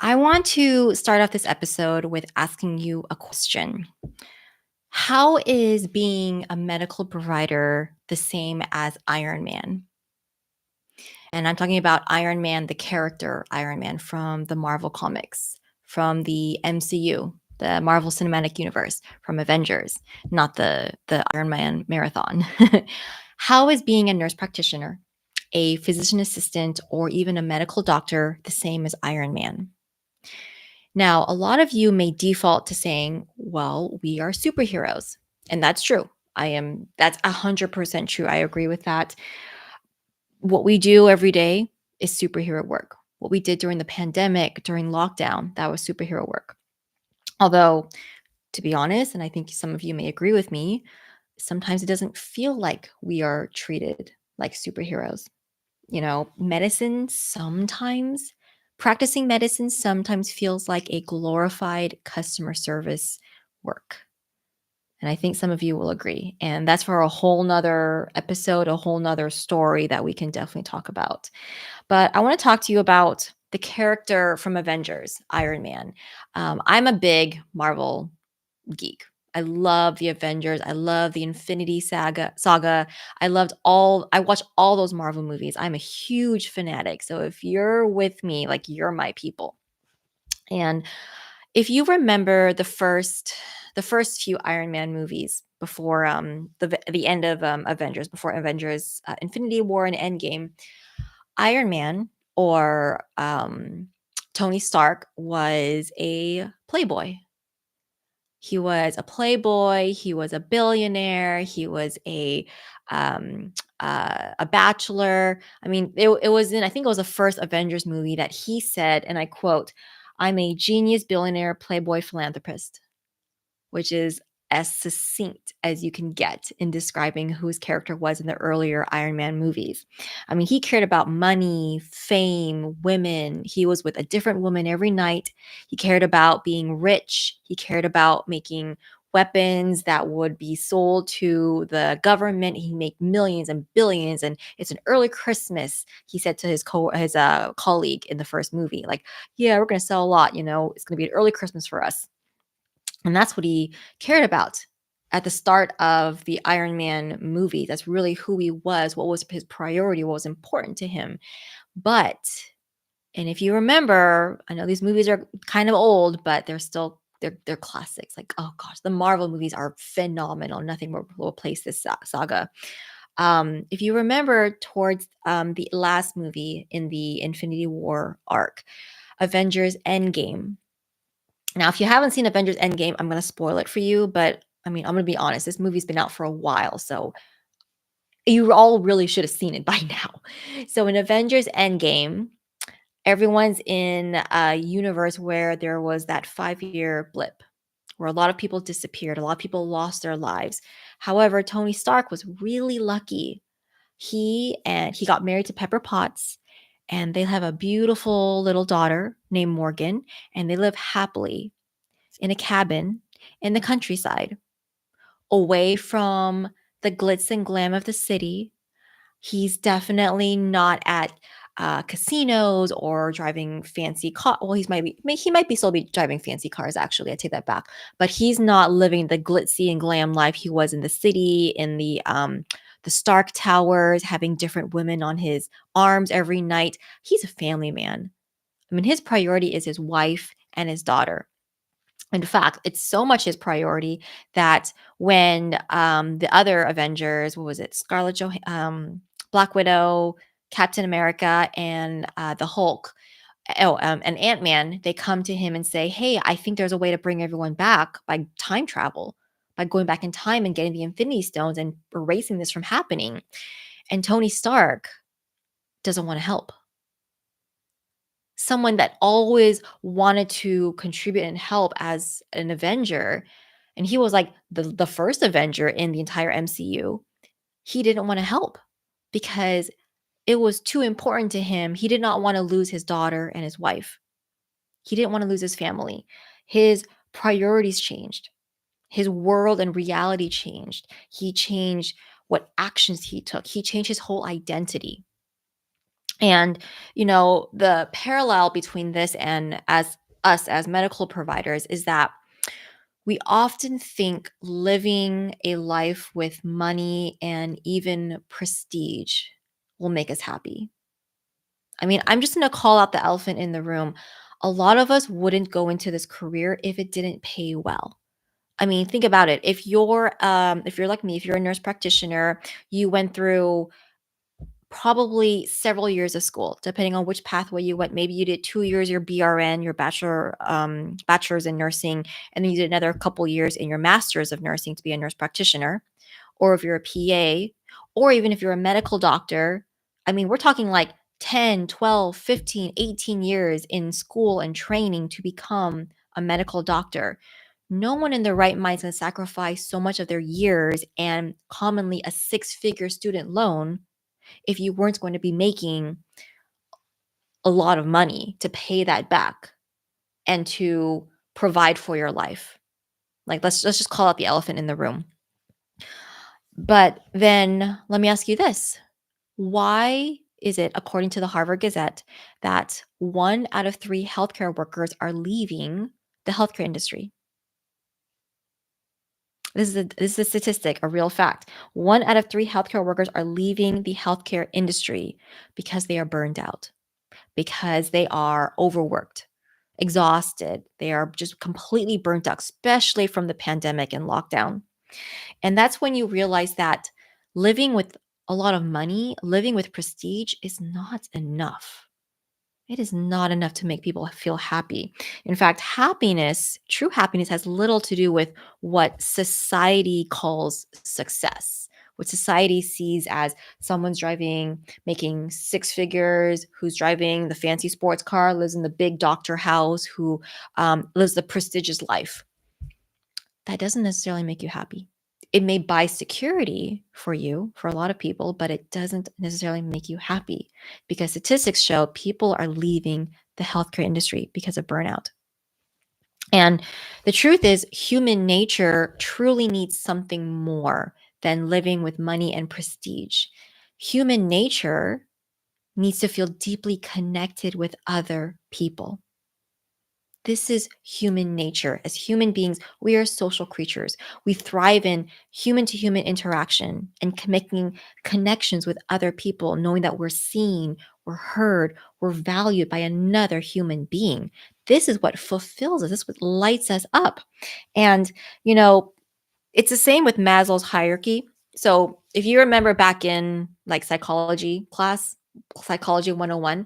I want to start off this episode with asking you a question. How is being a medical provider the same as Iron Man? And I'm talking about Iron Man, the character Iron Man from the Marvel Comics, from the MCU, the Marvel Cinematic Universe, from Avengers, not the Iron Man marathon. How is being a nurse practitioner, a physician assistant, or even a medical doctor the same as Iron Man? Now, a lot of you may default to saying, well, we are superheroes. And that's true. That's 100% true. I agree with that. What we do every day is superhero work. What we did during the pandemic, during lockdown, that was superhero work. Although, to be honest, and I think some of you may agree with me, sometimes it doesn't feel like we are treated like superheroes. Medicine sometimes, practicing medicine sometimes feels like a glorified customer service work. And I think some of you will agree. And that's for a whole nother episode, a whole nother story that we can definitely talk about. But I want to talk to you about the character from Avengers, Iron Man. I'm a big Marvel geek. I love the Avengers. I love the Infinity Saga. I watch all those Marvel movies. I'm a huge fanatic. So if you're with me, like you're my people. And if you remember the first few Iron Man movies before the end of Avengers, before Avengers Infinity War and Endgame, Iron Man or Tony Stark was a playboy. He was a playboy, he was a billionaire, he was a bachelor. I mean, it was in I think it was the first Avengers movie that he said, and I quote, "I'm a genius billionaire playboy philanthropist," which is as succinct as you can get in describing who his character was in the earlier Iron Man movies. I mean, he cared about money, fame, women. He was with a different woman every night. He cared about being rich. He cared about making weapons that would be sold to the government. He make millions and billions, and it's an early Christmas. He said to his colleague in the first movie, like, "Yeah, we're gonna sell a lot. It's gonna be an early Christmas for us." And that's what he cared about at the start of the Iron Man movie. That's really who he was, what was his priority, what was important to him. But, and if you remember, I know these movies are kind of old, but they're classics. Like, oh gosh, the Marvel movies are phenomenal. Nothing will replace this saga. If you remember towards the last movie in the Infinity War arc, Avengers Endgame, now, if you haven't seen Avengers Endgame, I'm going to spoil it for you, but I mean, I'm going to be honest, this movie's been out for a while, so you all really should have seen it by now. So in Avengers Endgame, everyone's in a universe where there was that 5-year blip where a lot of people disappeared, a lot of people lost their lives. However, Tony Stark was really lucky. He got married to Pepper Potts, and they have a beautiful little daughter named Morgan, and they live happily in a cabin in the countryside, away from the glitz and glam of the city. He's definitely not at casinos or driving fancy car. Well, he might be still be driving fancy cars. Actually, I take that back. But he's not living the glitzy and glam life he was in the city, in the Stark Towers, having different women on his arms every night. He's a family man. I mean, his priority is his wife and his daughter. In fact, it's so much his priority that when the other Avengers, what was it, Black Widow, Captain America, and the Hulk, and Ant Man, they come to him and say, "Hey, I think there's a way to bring everyone back by time travel, by going back in time and getting the Infinity Stones and erasing this from happening." And Tony Stark doesn't want to help. Someone that always wanted to contribute and help as an Avenger, and he was like the first Avenger in the entire MCU. He didn't want to help because it was too important to him. He did not want to lose his daughter and his wife. He didn't want to lose his family. His priorities changed. His world and reality changed. He changed what actions he took. He changed his whole identity. And, the parallel between this and as us as medical providers is that we often think living a life with money and even prestige will make us happy. I mean, I'm just going to call out the elephant in the room. A lot of us wouldn't go into this career if it didn't pay well. I mean, think about it. If you're like me, if you're a nurse practitioner, you went through probably several years of school, depending on which pathway you went. Maybe you did 2 years your BRN, your bachelor's in nursing, and then you did another couple years in your master's of nursing to be a nurse practitioner. Or if you're a PA, or even if you're a medical doctor, I mean, we're talking like 10, 12, 15, 18 years in school and training to become a medical doctor. No one in their right mind is going to sacrifice so much of their years and commonly a six-figure student loan if you weren't going to be making a lot of money to pay that back and to provide for your life. Like let's just call out the elephant in the room. But then let me ask you this. Why is it, according to the Harvard Gazette, that 1 out of 3 healthcare workers are leaving the healthcare industry? This is a statistic, a real fact. 1 out of 3 healthcare workers are leaving the healthcare industry because they are burned out, because they are overworked, exhausted. They are just completely burnt out, especially from the pandemic and lockdown. And that's when you realize that living with a lot of money, living with prestige is not enough. It is not enough to make people feel happy. In fact, true happiness, has little to do with what society calls success, what society sees as someone's making six figures, who's driving the fancy sports car, lives in the big doctor house, who lives the prestigious life. That doesn't necessarily make you happy. It may buy security for you, for a lot of people, but it doesn't necessarily make you happy because statistics show people are leaving the healthcare industry because of burnout. And the truth is, human nature truly needs something more than living with money and prestige. Human nature needs to feel deeply connected with other people. This is human nature. As human beings, we are social creatures. We thrive in human to human interaction and making connections with other people, knowing that we're seen, we're heard, we're valued by another human being. This is what fulfills us. This is what lights us up. And, you know, it's the same with Maslow's hierarchy. So if you remember back in like psychology class, Psychology 101,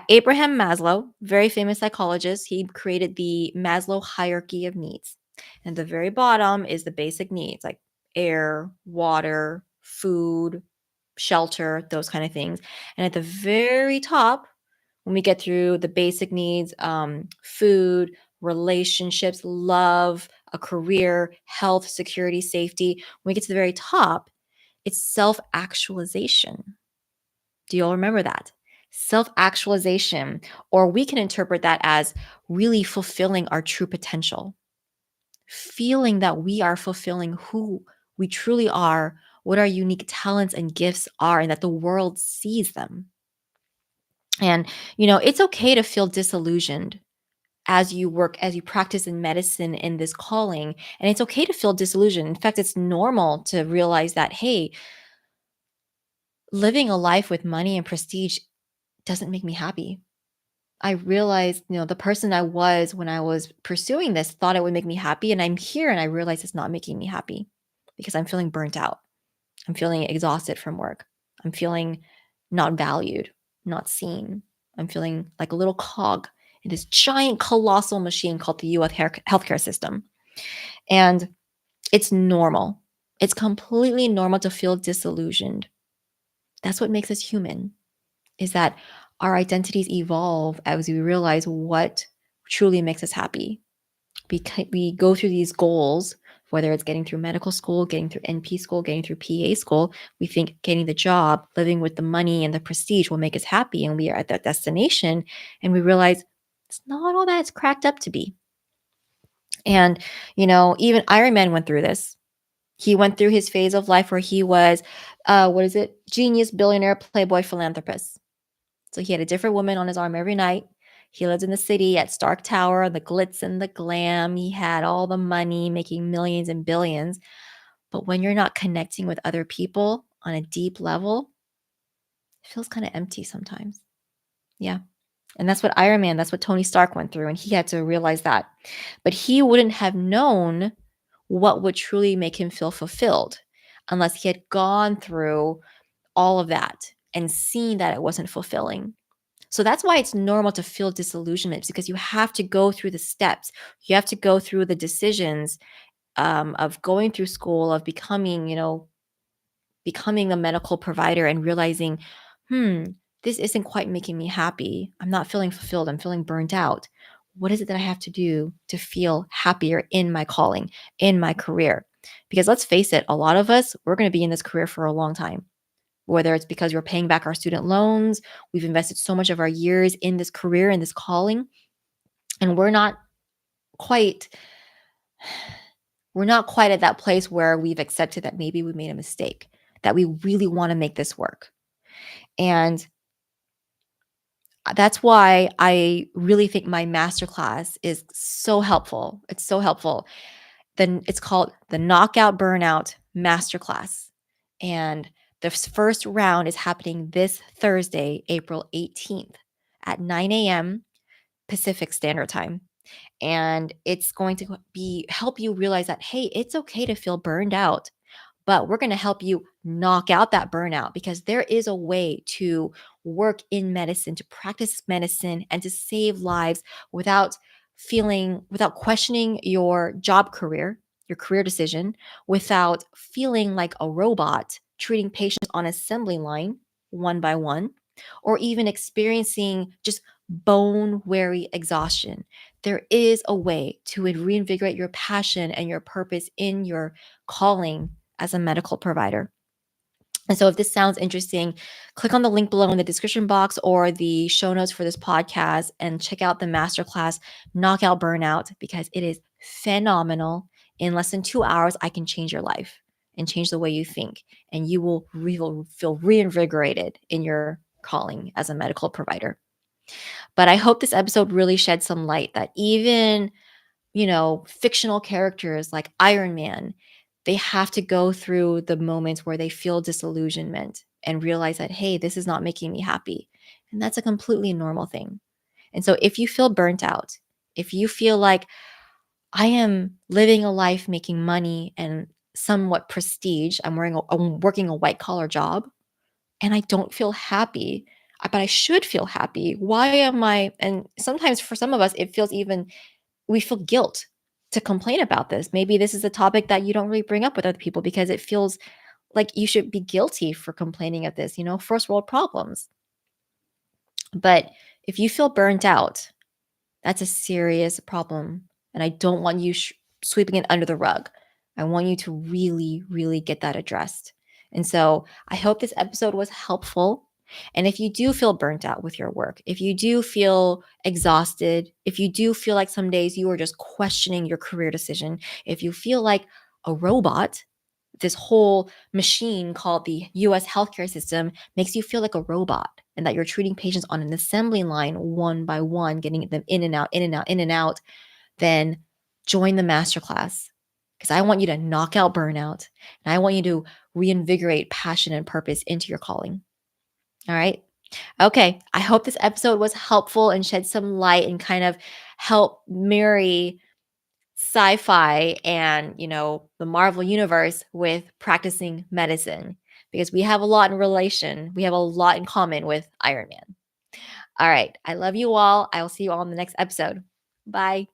Abraham Maslow, very famous psychologist, he created the Maslow hierarchy of needs. And the very bottom is the basic needs like air, water, food, shelter, those kind of things. And at the very top, when we get through the basic needs, food, relationships, love, a career, health, security, safety, when we get to the very top, it's self actualization. Do you all remember that? Self actualization, or we can interpret that as really fulfilling our true potential, feeling that we are fulfilling who we truly are, what our unique talents and gifts are, and that the world sees them. And, it's okay to feel disillusioned as you work, as you practice in medicine in this calling. And it's okay to feel disillusioned. In fact, it's normal to realize that, hey, living a life with money and prestige doesn't make me happy. I realized, the person I was when I was pursuing this thought it would make me happy. And I'm here and I realize it's not making me happy because I'm feeling burnt out. I'm feeling exhausted from work. I'm feeling not valued, not seen. I'm feeling like a little cog in this giant, colossal machine called the US healthcare system. And it's normal. It's completely normal to feel disillusioned. That's what makes us human, is that our identities evolve as we realize what truly makes us happy. We go through these goals, whether it's getting through medical school, getting through NP school, getting through PA school. We think getting the job, living with the money and the prestige will make us happy. And we are at that destination and we realize it's not all that it's cracked up to be. And, even Iron Man went through this. He went through his phase of life where he was, genius, billionaire, playboy, philanthropist. So he had a different woman on his arm every night. He lived in the city at Stark Tower, the glitz and the glam. He had all the money, making millions and billions. But when you're not connecting with other people on a deep level, it feels kind of empty sometimes. Yeah. And that's what Iron Man, that's what Tony Stark went through. And he had to realize that. But he wouldn't have known what would truly make him feel fulfilled unless he had gone through all of that and seen that it wasn't fulfilling. So that's why it's normal to feel disillusionment because you have to go through the steps. You have to go through the decisions of going through school, of becoming, becoming a medical provider and realizing, hmm, this isn't quite making me happy. I'm not feeling fulfilled. I'm feeling burnt out. What is it that I have to do to feel happier in my calling, in my career? Because let's face it, a lot of us, we're going to be in this career for a long time. Whether it's because we're paying back our student loans, we've invested so much of our years in this career, in this calling, and quite we're not quite at that place where we've accepted that maybe we made a mistake, that we really want to make this work. And that's why I really think my masterclass is so helpful. It's so helpful. Then it's called the Knockout Burnout Masterclass. And the first round is happening this Thursday, April 18th at 9 a.m. Pacific Standard Time. And it's going to be help you realize that, hey, it's okay to feel burned out, but we're going to help you knock out that burnout because there is a way to work in medicine, to practice medicine, and to save lives without questioning your job career, your career decision, without feeling like a robot treating patients on assembly line one by one, or even experiencing just bone weary exhaustion. There is a way to reinvigorate your passion and your purpose in your calling as a medical provider. And so, if this sounds interesting, click on the link below in the description box or the show notes for this podcast and check out the masterclass Knockout Burnout because it is phenomenal. In less than 2 hours, I can change your life and change the way you think, and you will feel reinvigorated in your calling as a medical provider. But I hope this episode really shed some light that even fictional characters like Iron Man, they have to go through the moments where they feel disillusionment and realize that, hey, this is not making me happy. And that's a completely normal thing. And so if you feel burnt out, if you feel like I am living a life making money and somewhat prestige, I'm working a white collar job and I don't feel happy, but I should feel happy. Why am I? And sometimes for some of us, it feels even we feel guilt to complain about this. Maybe this is a topic that you don't really bring up with other people because it feels like you should be guilty for complaining of this, first world problems. But if you feel burnt out, that's a serious problem. And I don't want you sweeping it under the rug. I want you to really, really get that addressed. And so I hope this episode was helpful. And if you do feel burnt out with your work, if you do feel exhausted, if you do feel like some days you are just questioning your career decision, if you feel like a robot, this whole machine called the US healthcare system makes you feel like a robot and that you're treating patients on an assembly line one by one, getting them in and out, in and out, in and out, then join the masterclass because I want you to knock out burnout and I want you to reinvigorate passion and purpose into your calling. All right. Okay. I hope this episode was helpful and shed some light and kind of help marry sci-fi and, the Marvel universe with practicing medicine because we have a lot in relation. We have a lot in common with Iron Man. All right. I love you all. I will see you all in the next episode. Bye.